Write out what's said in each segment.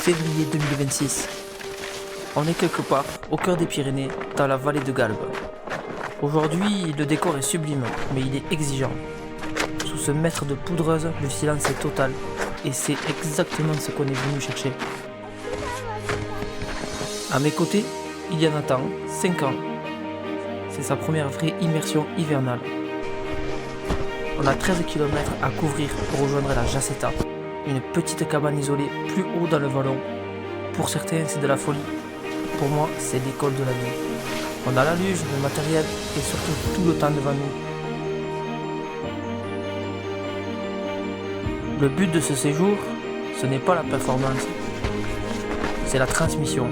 février 2026. On est quelque part au cœur des Pyrénées, dans la vallée de Galbe. Aujourd'hui, le décor est sublime, mais il est exigeant. Sous ce mètre de poudreuse, le silence est total, et c'est exactement ce qu'on est venu chercher. À mes côtés, il y a Nathan, 5 ans. C'est sa première vraie immersion hivernale. On a 13 km à couvrir pour rejoindre la Jaceta, une petite cabane isolée plus haut dans le vallon. Pour certains, c'est de la folie. Pour moi, c'est l'école de la vie. On a la luge, le matériel et surtout tout le temps devant nous. Le but de ce séjour, ce n'est pas la performance, c'est la transmission.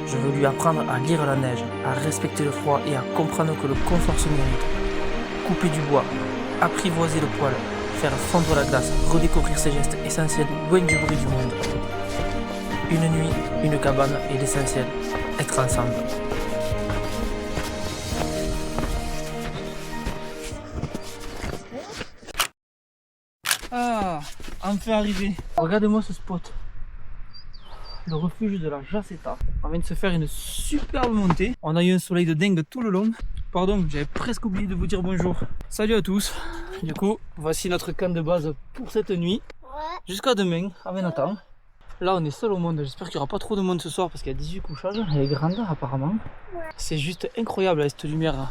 Je veux lui apprendre à lire la neige, à respecter le froid et à comprendre que le confort se mérite. Couper du bois, apprivoiser le poil, faire fondre la glace, redécouvrir ces gestes essentiels loin du bruit du monde. Une nuit, une cabane et l'essentiel, être ensemble. Ah, enfin arrivé. Regardez-moi ce spot. Le refuge de la Jaceta. On vient de se faire une superbe montée. On a eu un soleil de dingue tout le long. Pardon, j'avais presque oublié de vous dire bonjour. Salut à tous. Du coup, voici notre camp de base pour cette nuit. Jusqu'à demain, avec Nathan. Là, on est seul au monde. J'espère qu'il n'y aura pas trop de monde ce soir parce qu'il y a 18 couchages. Elle est grande apparemment. C'est juste incroyable avec cette lumière.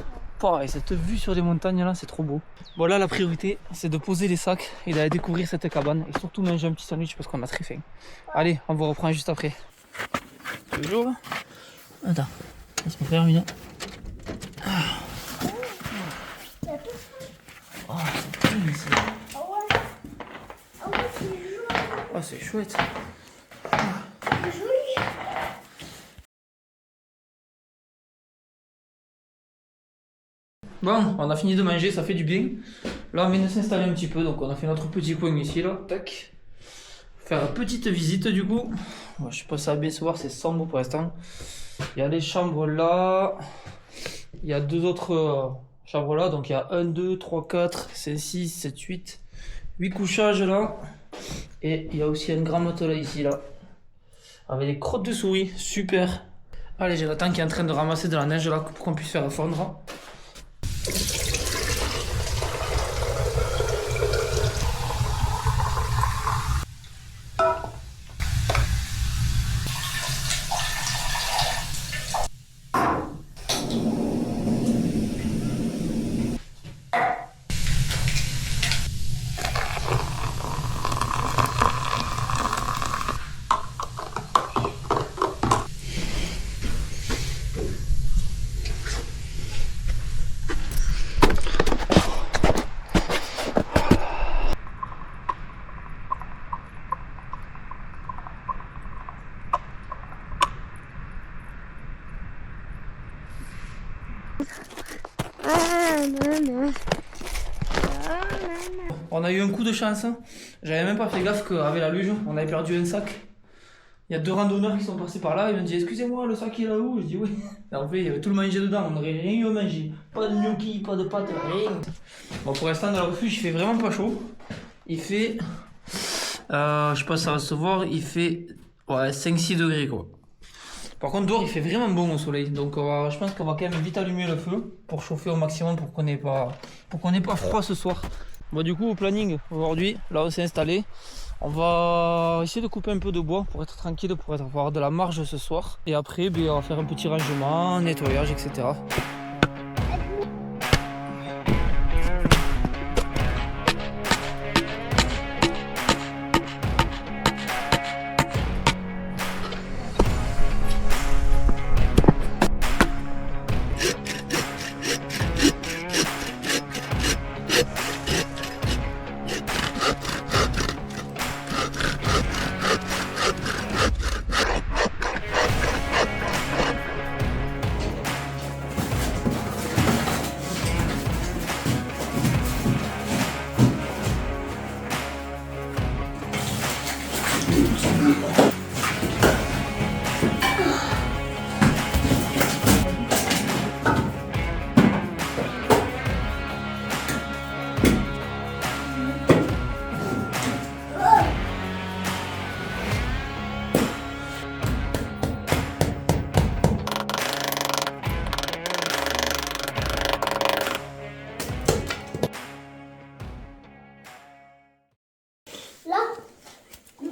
Et cette vue sur les montagnes là, c'est trop beau. Bon là, la priorité, c'est de poser les sacs et d'aller découvrir cette cabane. Et surtout manger un petit sandwich parce qu'on a très faim. Allez, on vous reprend juste après. Toujours. Attends, laisse-moi terminer. Oh, c'est cool ici. Oh, c'est chouette. Bon, on a fini de manger, ça fait du bien. Là, on vient de s'installer un petit peu, donc on a fait notre petit coin ici, là. Tac. Faire une petite visite, du coup. Moi, je sais pas si ça va bien se voir, c'est sombre pour l'instant. Il y a les chambres là. Il y a deux autres chambres là, donc il y a 1, 2, 3, 4, 5, 6, 7, 8. 8 couchages là. Et il y a aussi un grand matelas ici, là. Avec des crottes de souris, super. Allez, j'ai Nathan qui est en train de ramasser de la neige là pour qu'on puisse faire fondre. On a eu un coup de chance, j'avais même pas fait gaffe qu'avec la luge, on avait perdu un sac. Il y a 2 randonneurs qui sont passés par là, ils m'ont dit excusez-moi, le sac est là-haut. Je dis oui. Et en fait, il y avait tout le manger dedans, on n'aurait rien eu à manger. Pas de gnocchi, pas de pâtes, rien. Bon, pour l'instant, dans le refuge, il fait vraiment pas chaud. Il fait, je sais pas si ça va se voir, il fait 5-6 degrés quoi. Par contre, dehors, il fait vraiment bon au soleil. Donc, je pense qu'on va quand même vite allumer le feu pour chauffer au maximum pour qu'on n'ait pas froid ce soir. Bon, du coup, au planning, aujourd'hui, là, on s'est installé. On va essayer de couper un peu de bois pour être tranquille, pour avoir de la marge ce soir. Et après, on va faire un petit rangement, nettoyage, etc.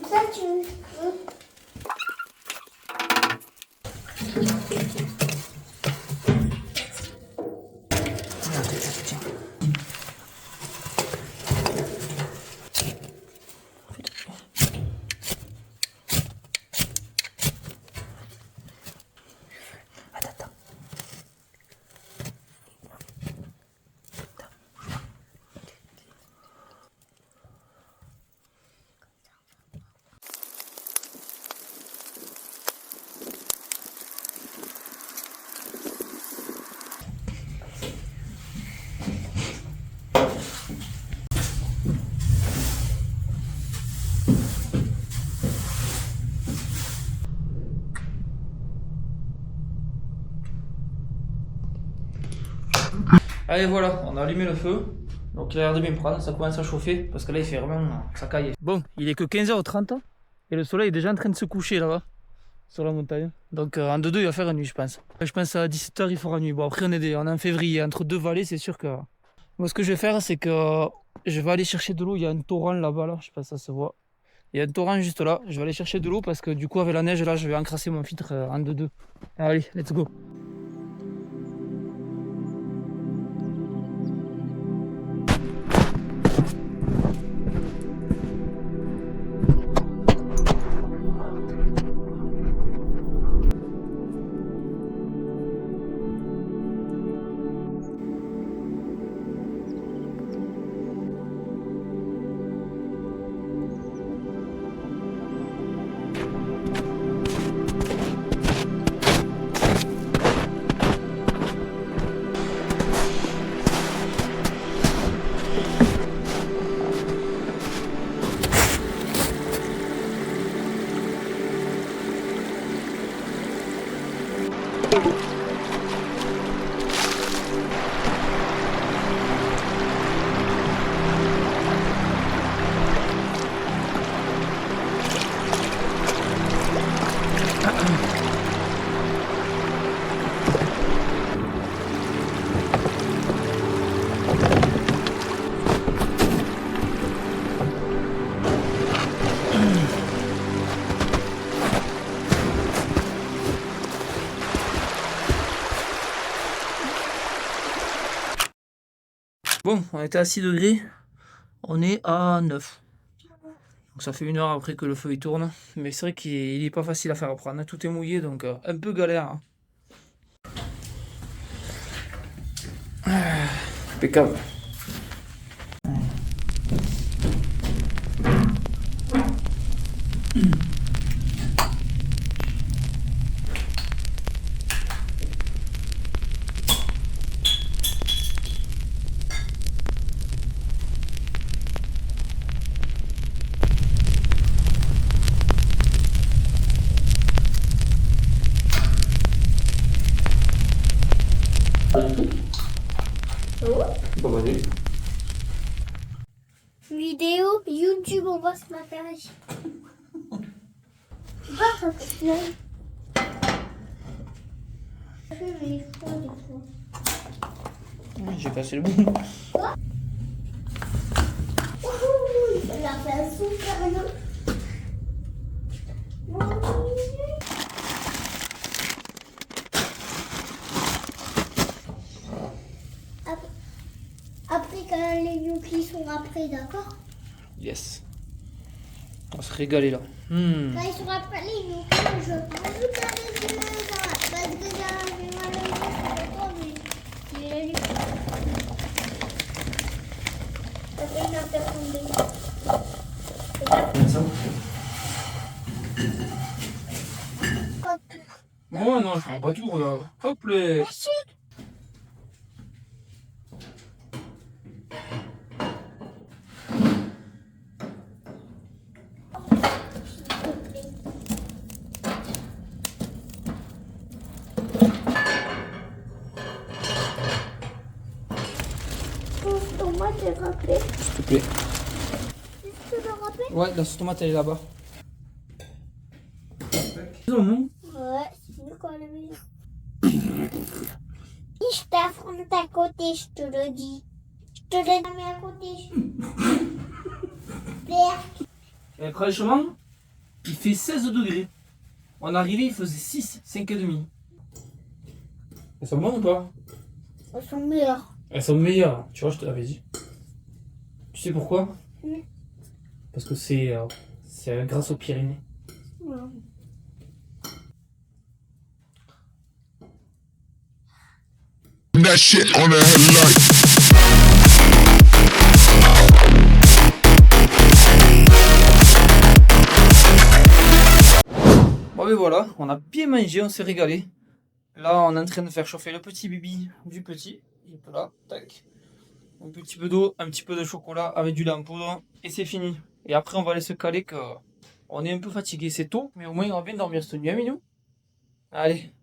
Ça, tu veux. Allez voilà, on a allumé le feu. Donc il a l'air de bien prendre, ça commence à chauffer parce que là il fait vraiment ça caille. Bon, il est que 15h30 et le soleil est déjà en train de se coucher là-bas sur la montagne. Donc en 2-2 il va faire nuit je pense. Je pense à 17h il fera nuit. Bon après on est en février, entre deux vallées c'est sûr que... Moi ce que je vais faire c'est que je vais aller chercher de l'eau, il y a un torrent là-bas là, je sais pas si ça se voit. Il y a un torrent juste là, je vais aller chercher de l'eau parce que du coup avec la neige là je vais encrasser mon filtre en 2-2. Allez, let's go. Bon, on était à 6 degrés, on est à 9. Donc ça fait 1 heure après que le feu il tourne. Mais c'est vrai qu'il est pas facile à faire prendre, tout est mouillé donc un peu galère. Hein. Impeccable. Bon, vas-y. Vidéo, YouTube, on va se mettre à tu vois, ça fait bien. J'ai cassé le bout. Il a fait un super long. Après, quand les gnocchis sont après, d'accord? Yes. On va se régaler là. Quand ils sont après les gnocchis, je prends tout à l'heure parce que j'ai mal au dos, mais il est lu. Ça fait une heure de prendre. Oh non, je fais un retour là. Hop les. Tomate est râpée. S'il te plaît. Est-ce que le râpé? Ouais, la sauce tomate elle est là-bas. Non. Ouais, c'est mieux quand même. Je t'affronte à côté, je te le dis. Je te le mets à côté. Pierre. Et franchement, Il fait 16 degrés. On est arrivé, il faisait 6, 5 et demi. Elles sont bonnes ou pas? Elles sont meilleures. Elles sont meilleures, tu vois, je te l'avais dit. Tu sais pourquoi? Oui. Parce que c'est grâce aux Pyrénées. Ouais. That shit on the headline. Bon ben voilà, on a bien mangé, on s'est régalé. Là on est en train de faire chauffer le petit bibi du petit. Il est là, tac. Un petit peu d'eau, un petit peu de chocolat avec du lait en poudre et c'est fini. Et après on va aller se caler que on est un peu fatigué, c'est tôt, mais au moins on va bien dormir cette nuit, hein, Minou? Allez.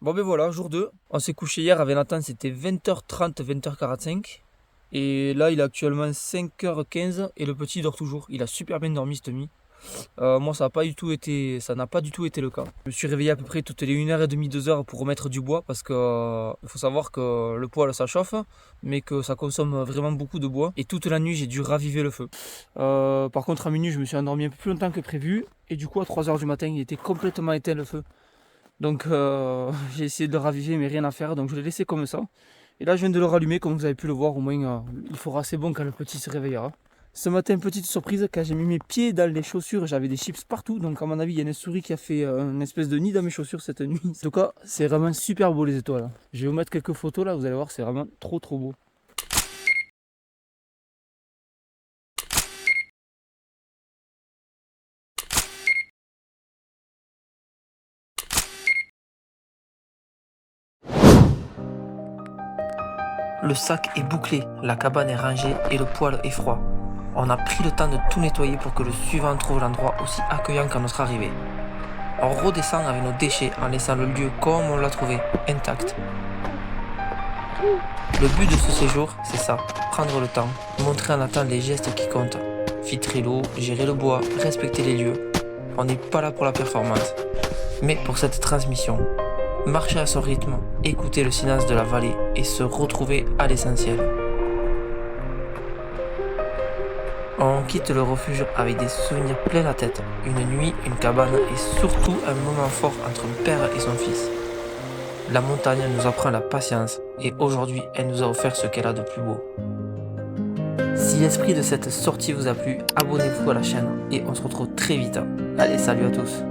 Bon ben voilà, jour 2. On s'est couché hier avec Nathan, c'était 20h30, 20h45. Et là il est actuellement 5h15 et le petit dort toujours. Il a super bien dormi cette nuit. Moi ça n'a pas du tout été le cas. Je me suis réveillé à peu près toutes les 1h30, 2h pour remettre du bois parce que il faut savoir que le poêle ça chauffe mais que ça consomme vraiment beaucoup de bois. Et toute la nuit j'ai dû raviver le feu. Par contre à minuit je me suis endormi un peu plus longtemps que prévu et du coup à 3h du matin il était complètement éteint le feu. Donc j'ai essayé de le raviver mais rien à faire, donc je l'ai laissé comme ça. Et là je viens de le rallumer, comme vous avez pu le voir, au moins il fera assez bon quand le petit se réveillera. Ce matin, petite surprise, quand j'ai mis mes pieds dans les chaussures, j'avais des chips partout. Donc à mon avis il y a une souris qui a fait une espèce de nid dans mes chaussures cette nuit. En tout cas c'est vraiment super beau les étoiles. Je vais vous mettre quelques photos là, vous allez voir, c'est vraiment trop beau. Le sac est bouclé, la cabane est rangée et le poêle est froid. On a pris le temps de tout nettoyer pour que le suivant trouve l'endroit aussi accueillant qu'à notre arrivée. On redescend avec nos déchets en laissant le lieu comme on l'a trouvé, intact. Le but de ce séjour, c'est ça, prendre le temps, montrer à Nathan les gestes qui comptent. Filtrer l'eau, gérer le bois, respecter les lieux. On n'est pas là pour la performance, mais pour cette transmission. Marcher à son rythme, écouter le silence de la vallée et se retrouver à l'essentiel. On quitte le refuge avec des souvenirs plein la tête, une nuit, une cabane et surtout un moment fort entre le père et son fils. La montagne nous apprend la patience et aujourd'hui elle nous a offert ce qu'elle a de plus beau. Si l'esprit de cette sortie vous a plu, abonnez-vous à la chaîne et on se retrouve très vite. Allez, salut à tous!